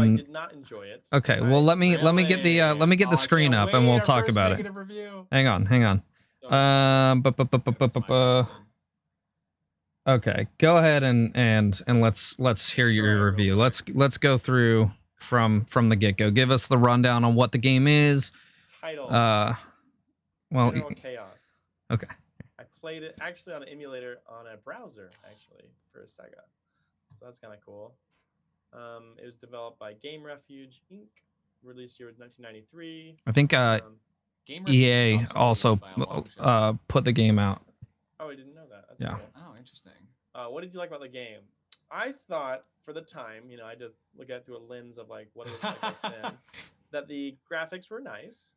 And did not enjoy it. okay, well let me get the screen up and we'll talk about it. Review. Hang on. Okay, go ahead and let's hear your review. Let's go through from the get-go. Give us the rundown on what the game is. Title. Well, General Chaos. Okay. I played it actually on an emulator on a browser actually for Sega, so that's kind of cool. It was developed by Game Refuge Inc. Released year was 1993. I think Game EA Refuge also by a long shot. put the game out. Oh, I didn't know that. That's Yeah. cool. Oh, interesting. What did you like about the game? I thought for the time, I had to look at it through a lens of like what it was like back then, that the graphics were nice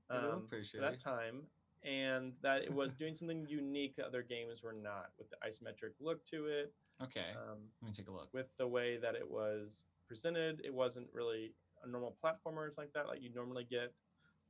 for that time, and that it was doing something unique that other games were not, with the isometric look to it. Okay, let me take a look. With the way that it was presented, it wasn't really a normal platformer or something like that, like you normally get.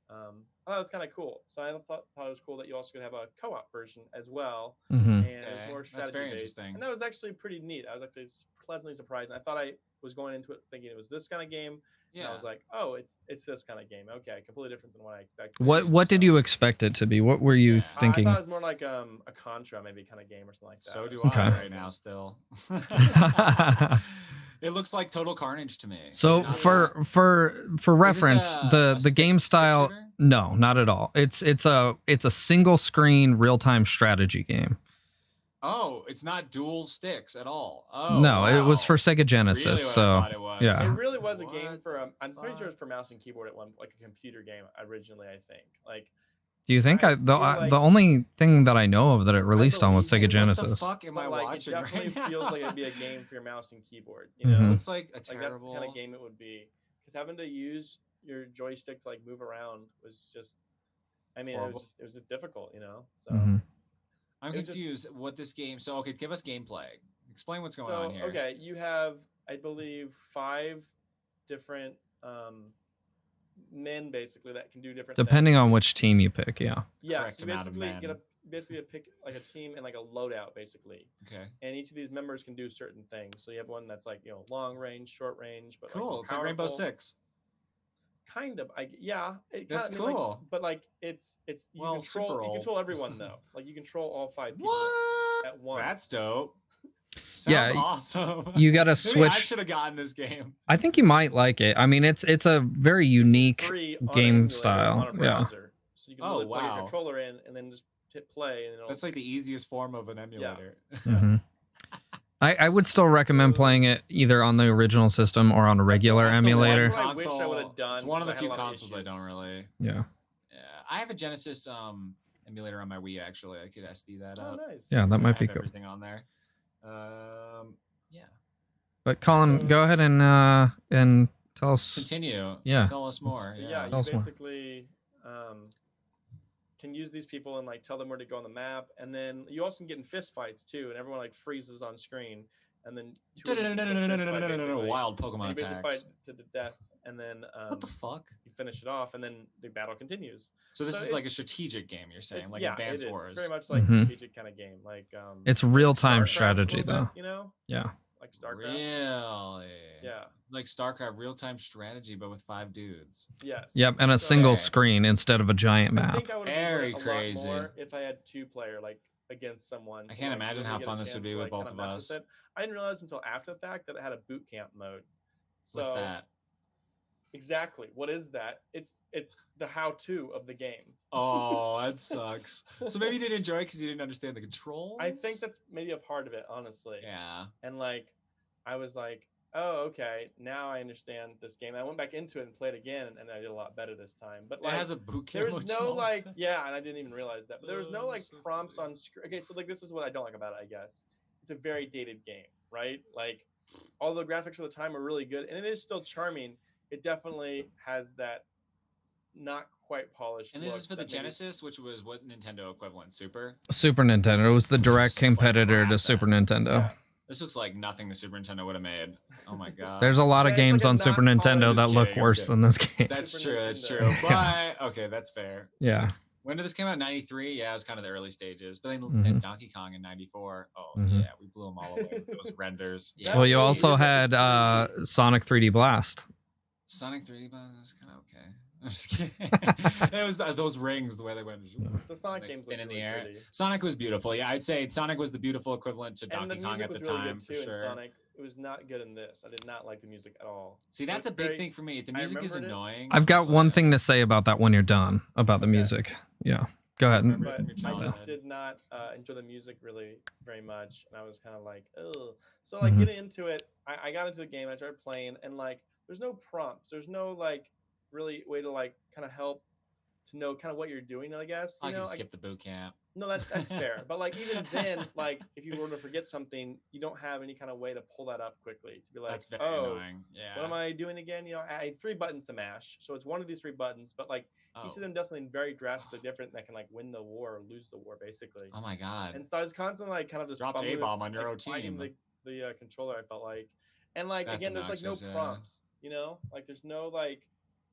I thought it was kind of cool. So I thought it was cool that you also could have a co-op version as well, and it was more strategy based. Interesting. And that was actually pretty neat. I was actually pleasantly surprised. I thought I was going into it thinking it was this kind of game. Yeah. And I was like, oh, it's this kind of game. Okay, completely different than what I expected. What did you expect it to be? What were you thinking? I thought it was more like a Contra maybe kind of game or something like that. So do I right now still. It looks like Total Carnage to me. So for reference, the game style, no, not at all. It's a single screen real-time strategy game. Oh, it's not dual sticks at all. Oh, no, it was for Sega Genesis. Really so yeah, it really was a game for. I'm pretty sure it was for mouse and keyboard at one, like a computer game originally. I think. Like, do you think the only thing that I know of that it released on was Sega Genesis? What the fuck am I watching? It definitely right feels now? like it'd be a game for your mouse and keyboard. It looks like a terrible. That's the kind of game it would be, because having to use your joystick to like move around was just. I mean, it was just difficult, So. I'm confused what this game. So, okay, give us gameplay. Explain what's going on here. Okay, you have, I believe, 5 different men basically that can do different. Depending things. on which team you pick, yeah. Yeah, so you basically get a pick like a team and like a loadout basically. Okay. And each of these members can do certain things. So you have one that's like long range, short range, but cool. Like it's like Rainbow Six. Kind of, that's cool. But like it's you control everyone though. Like you control all 5 people at once. That's dope. Sounds awesome. You gotta switch. I should have gotten this game. I think you might like it. I mean, it's a very unique game style. Yeah. So you can really plug your controller in and then just hit play. And that's like the easiest form of an emulator. Yeah. I would still recommend playing it either on the original system or on a regular emulator. I wish I would have done. It's one of the few consoles I don't really. Yeah. I have a Genesis emulator on my Wii actually. I could SD that up. Nice. Yeah, that might be cool. Everything on there. Yeah. But Colin, go ahead and tell us. Continue. Yeah. Tell us more. Yeah. You basically can use these people and like tell them where to go on the map, and then you also can get in fist fights too, and everyone like freezes on screen, and then wild Pokemon attacks fight to the death, and then what the fuck? You finish it off, and then the battle continues. So this is like a strategic game, you're saying, like Advance Wars. It's very much like a strategic kind of game, like it's real-time strategy though. Yeah. Like StarCraft. Really? Yeah. Like StarCraft, real-time strategy, but with 5 dudes. Yes. Yep, and a single screen instead of a giant map. I think I would have very crazy. More if I had 2-player, like against someone. I can't imagine how fun this would be with both of us. I didn't realize until after the fact that it had a boot camp mode. So, what's that? Exactly. What is that? It's the how-to of the game. Oh, that sucks. So maybe you didn't enjoy it because you didn't understand the controls? I think that's maybe a part of it, honestly. Yeah. And like, I was like, oh, okay, now I understand this game. I went back into it and played again, and I did a lot better this time. But like, it has a boot camp. There was no like, yeah, and I didn't even realize that. But there was no like prompts on screen. Okay, so like this is what I don't like about it. I guess it's a very dated game, right? Like, all the graphics for the time are really good, and it is still charming. It definitely has that not quite polished. And this is for the Genesis, which was what Nintendo equivalent? Super Nintendo. It was the direct competitor to Super Nintendo. Yeah. This looks like nothing the Super Nintendo would have made. Oh my god. There's a lot of games on Super Nintendo that look worse than this game. That's true. That's true. But okay, that's fair. Yeah. When did this come out? 93? Yeah, it was kind of the early stages. But then Donkey Kong in 94. Oh, yeah, we blew them all away with those renders. Yeah. Well, you also had Sonic 3D Blast. Sonic 3D Blast was kind of okay. I'm just kidding. It was those rings, the way they went. The Sonic games in the really air. pretty. Sonic was beautiful. Yeah, I'd say Sonic was the beautiful equivalent to Donkey Kong at the time, for sure. Sonic, it was not good in this. I did not like the music at all. See, that's a big thing for me. The music is annoying. I've got one thing to say about that when you're done, about the music. Yeah. Go ahead. But I just did not enjoy the music really very much. And I was kind of like, oh. So, like, getting into it, I got into the game. I started playing. And, like, there's no prompts. There's no, like, really way to, like, kind of help to know kind of what you're doing, I guess. You know? Skip the boot camp. No, that's fair. But, like, even then, like, if you were to forget something, you don't have any kind of way to pull that up quickly. To be like, that's very annoying. Yeah. What am I doing again? You know, I had 3 buttons to mash. So it's one of these 3 buttons. But, like, each of them does something very drastically different that can, like, win the war or lose the war, basically. Oh, my God. And so I was constantly, like, kind of just... Dropped A-bomb on your own team. The controller, I felt like. And, like, that's again, there's, like, no prompts, you know? Like, there's no, like...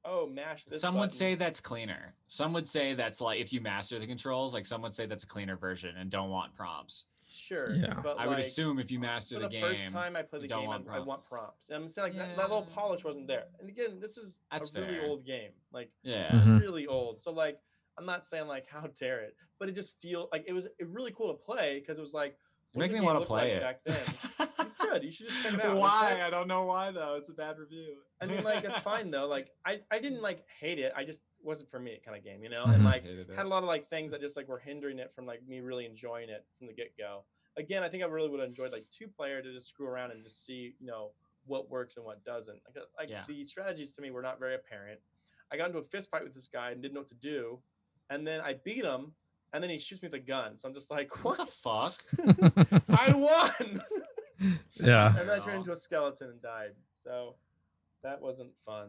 Oh, mash this. Some would say that's cleaner. Some would say that's like if you master the controls, like some would say that's a cleaner version and don't want prompts. Sure. Yeah. But I would assume if you master the game, first time I play the game, I want prompts. And I'm saying like that little polish wasn't there. And again, this is really old game. Like really old. So like I'm not saying like how dare it, but it just feels like it was really cool to play because it was like you make me want to play it back then. You could. You should just check it out. Why? I don't know why though. It's a bad review. I mean, like it's fine though. Like I didn't like hate it. I just wasn't for me kind of game, you know. And like had a lot of like things that just like were hindering it from like me really enjoying it from the get go. Again, I think I really would have enjoyed like 2-player to just screw around and just see, you know, what works and what doesn't. Like the strategies to me were not very apparent. I got into a fist fight with this guy and didn't know what to do, and then I beat him. And then he shoots me with a gun. So I'm just like, what the fuck? I won. Yeah. And then I turned into a skeleton and died. So that wasn't fun.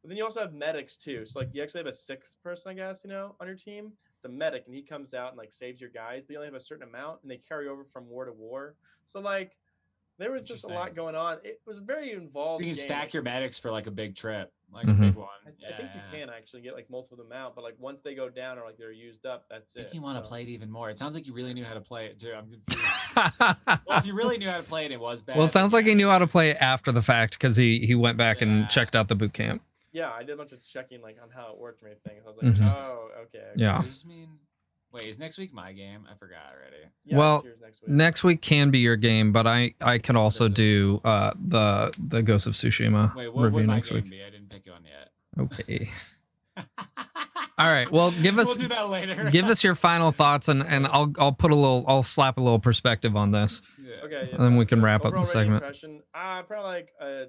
But then you also have medics too. So like you actually have a 6th person, I guess, you know, on your team. It's a medic and he comes out and like saves your guys, but you only have a certain amount and they carry over from war to war. So like there was just a lot going on. It was very involved. So you can stack your medics for like a big trip, like a big one. I think you can actually get like multiple of them out, but like once they go down or like they're used up, that's it. Make you want to play it even more. It sounds like you really knew how to play it too. I'm confused. Well, if you really knew how to play it, it was bad. Well, it sounds like he knew how to play it after the fact because he went back and checked out the boot camp. Yeah, I did a bunch of checking like on how it worked and everything. So I was like, oh, okay. Yeah. Does this mean? Wait, is next week my game? I forgot already. Yeah, well, next week can be your game, but I can also do the Ghost of Tsushima review next week. I didn't pick one yet. Okay. All right. Well, give us. We'll do that later. Give us your final thoughts, and I'll slap a little perspective on this. Yeah. Okay. Yeah, and then we can wrap up the segment. Probably like a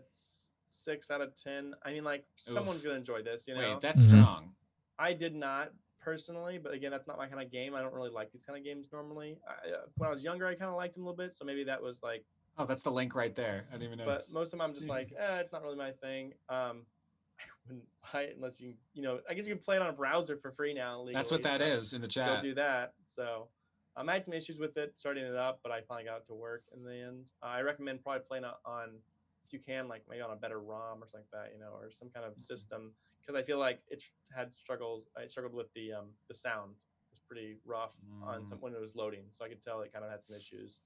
6 out of 10. I mean, like someone's gonna enjoy this. You know. Wait, that's strong. I did not personally, but again, that's not my kind of game. I don't really like these kind of games normally. When I was younger, I kind of liked them a little bit, so maybe that was like. Oh, that's the link right there. I didn't even know. But most of them, I'm just like, it's not really my thing. I wouldn't buy it unless you know. I guess you can play it on a browser for free now. Legally, that's what that is in the chat. Go do that. So I had some issues with it starting it up, but I finally got it to work in the end. I recommend probably playing it on, if you can, like maybe on a better ROM or something like that, you know, or some kind of system. Because I feel like it had struggled. I struggled with the sound. It was pretty rough on when it was loading, so I could tell it kind of had some issues.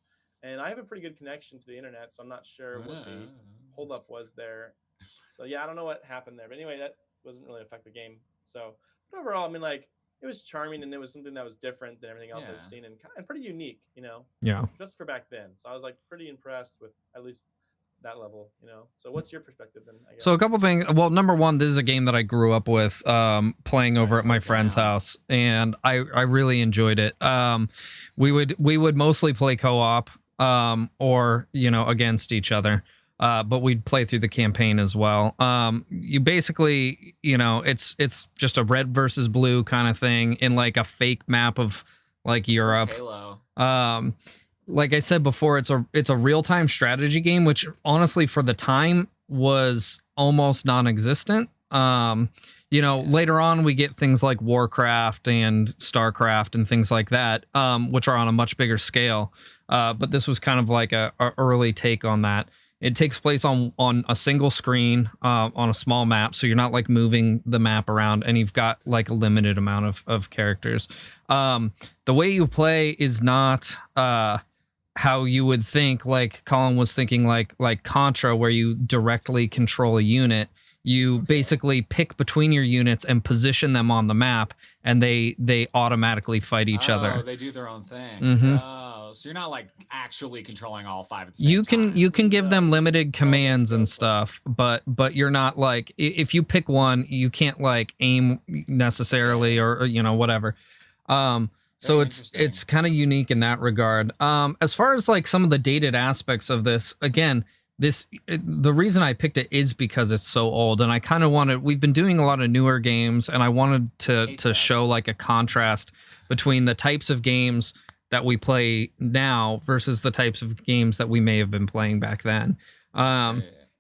And I have a pretty good connection to the internet, so I'm not sure what the holdup was there. So yeah, I don't know what happened there, but anyway, that wasn't really affect the game. So but overall, I mean, like it was charming and it was something that was different than everything else I've seen and pretty unique, you know. Yeah. Just for back then, so I was like pretty impressed with at least that level, you know. So what's your perspective then? I guess? So a couple things. Well, number one, this is a game that I grew up with playing over at my friend's house, and I really enjoyed it. We would mostly play co-op or against each other, but we'd play through the campaign as well. You basically, it's just a red versus blue kind of thing in like a fake map of like Europe. Halo. Like I said before, it's a real-time strategy game, which honestly for the time was almost non-existent. Later on we get things like Warcraft and Starcraft and things like that, which are on a much bigger scale. But this was kind of like a early take on that. It takes place on a single screen on a small map, so you're not like moving the map around, and you've got like a limited amount of characters. The way you play is not how you would think. Like Colin was thinking, like Contra, where you directly control a unit. You basically pick between your units and position them on the map, and they automatically fight each other. Oh, they do their own thing. Mm-hmm. Oh, so you're not like actually controlling all 5 at the same time. You can give them limited commands and stuff, but you're not like, if you pick one, you can't like aim necessarily or you know, whatever. So it's kind of unique in that regard. As far as like some of the dated aspects of this, again, the reason I picked it is because it's so old, and I kind of wanted. We've been doing a lot of newer games, and I wanted to show like a contrast between the types of games that we play now versus the types of games that we may have been playing back then.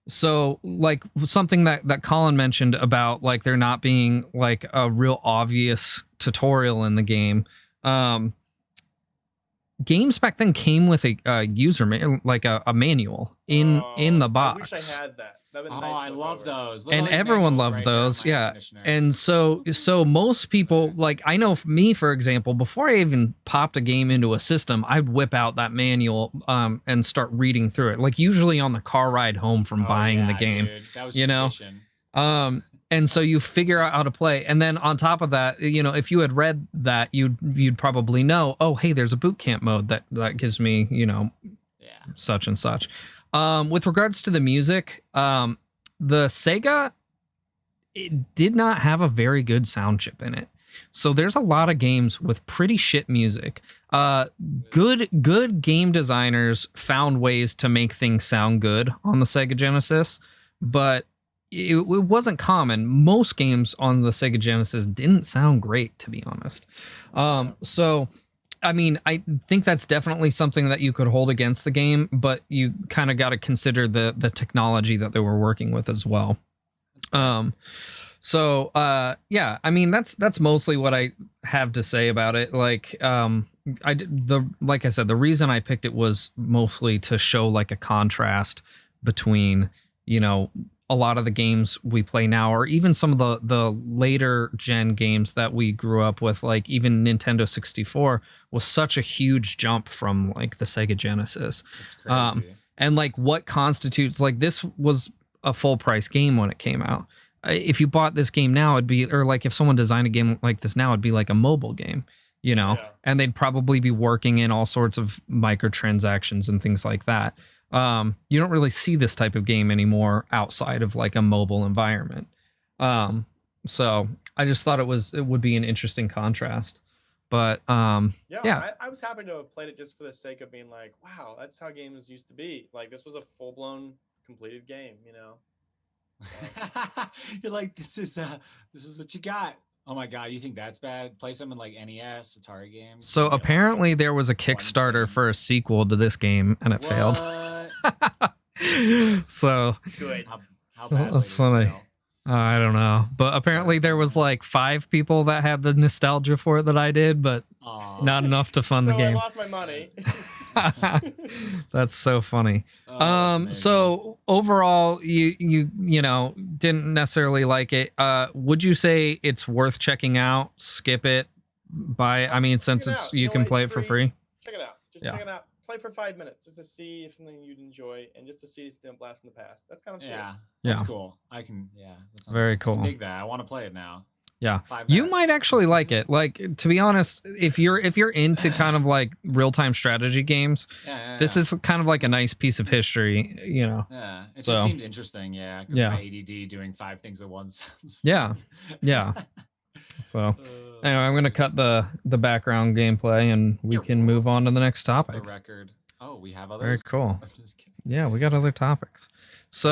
So like something that Colin mentioned about like there not being like a real obvious tutorial in the game. Games back then came with a user like a manual in the box. I wish I had that. I love those. And everyone loved those. Yeah. And so most people, like, I know me, for example, before I even popped a game into a system, I'd whip out that manual and start reading through it. Like usually on the car ride home from buying the game, dude. That was you know? And so you figure out how to play. And then on top of that, you know, if you had read that, you'd probably know, oh, hey, there's a boot camp mode that gives me, you know, such and such. With regards to the music, the Sega, it did not have a very good sound chip in it. So there's a lot of games with pretty shit music. Good game designers found ways to make things sound good on the Sega Genesis, but it wasn't common. Most games on the Sega Genesis didn't sound great, to be honest. So, I mean, I think that's definitely something that you could hold against the game, but you kind of got to consider the technology that they were working with as well. So, yeah, I mean, that's mostly what I have to say about it. Like, like I said, the reason I picked it was mostly to show like a contrast between, you know, a lot of the games we play now, or even some of the later gen games that we grew up with, like even Nintendo 64 was such a huge jump from like the Sega Genesis. It's crazy. And like what constitutes, like this was a full price game when it came out. If you bought this game now, it'd be, or like if someone designed a game like this now, it'd be like a mobile game, you know, and they'd probably be working in all sorts of microtransactions and things like that. You don't really see this type of game anymore outside of like a mobile environment. So I just thought it would be an interesting contrast. But I was happy to have played it just for the sake of being like, wow, that's how games used to be. Like this was a full-blown completed game, you know. You're like, this is what you got. Oh my god, you think that's bad? Play something like NES, Atari games. So apparently there was a Kickstarter for a sequel to this game, and it failed. So good. How bad? That's funny. I don't know, but apparently there was like 5 people that had the nostalgia for it that I did, but not enough to fund the game. I lost my money. That's so funny. So overall, you know didn't necessarily like it. Would you say it's worth checking out? Skip it. I mean, since you can play it for free. Check it out. Just check it out. Play for 5 minutes just to see if something you'd enjoy, and just to see if it's blast in the past. That's kind of cool. That's cool. I can. That's very cool. I dig that. I want to play it now. Yeah, you might actually like it. Like, to be honest, if you're into kind of like real-time strategy games, this is kind of like a nice piece of history, you know. Yeah, it just seems interesting. Yeah, because my ADD doing 5 things at once. Yeah. So anyway, I'm gonna cut the background gameplay, and we can move on to the next topic. The record. Oh, we have others. Very cool. Yeah, we got other topics. So.